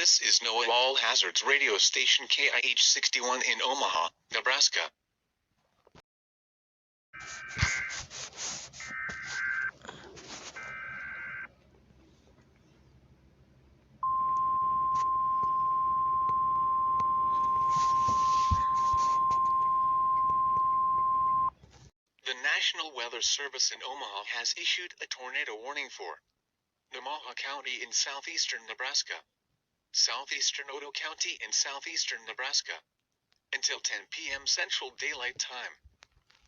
This is NOAA All Hazards radio station KIH 61 in Omaha, Nebraska. The National Weather Service in Omaha has issued a tornado warning for Omaha County in southeastern Nebraska, southeastern Odo County in southeastern Nebraska, until 10 p.m. Central Daylight Time.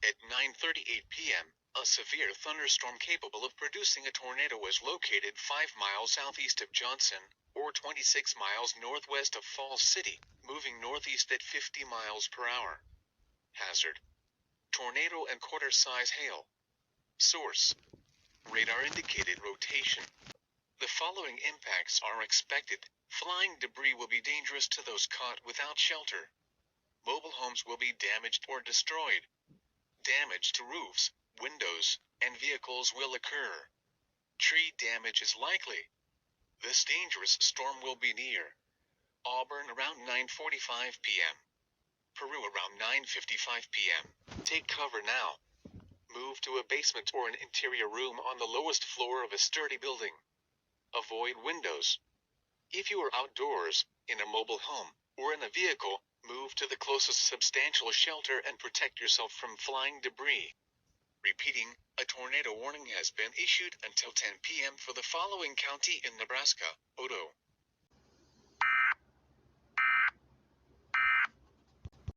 At 9:38 p.m., a severe thunderstorm capable of producing a tornado was located 5 miles southeast of Johnson, or 26 miles northwest of Falls City, moving northeast at 50 miles per hour. Hazard: tornado and quarter-size hail. Source: radar indicated rotation. The following impacts are expected. Flying debris will be dangerous to those caught without shelter. Mobile homes will be damaged or destroyed. Damage to roofs, windows, and vehicles will occur. Tree damage is likely. This dangerous storm will be near Auburn around 9:45 p.m. Peru around 9:55 p.m. Take cover now. Move to a basement or an interior room on the lowest floor of a sturdy building. Avoid windows. If you are outdoors, in a mobile home, or in a vehicle, move to the closest substantial shelter and protect yourself from flying debris. Repeating, a tornado warning has been issued until 10 p.m. for the following county in Nebraska: Odo,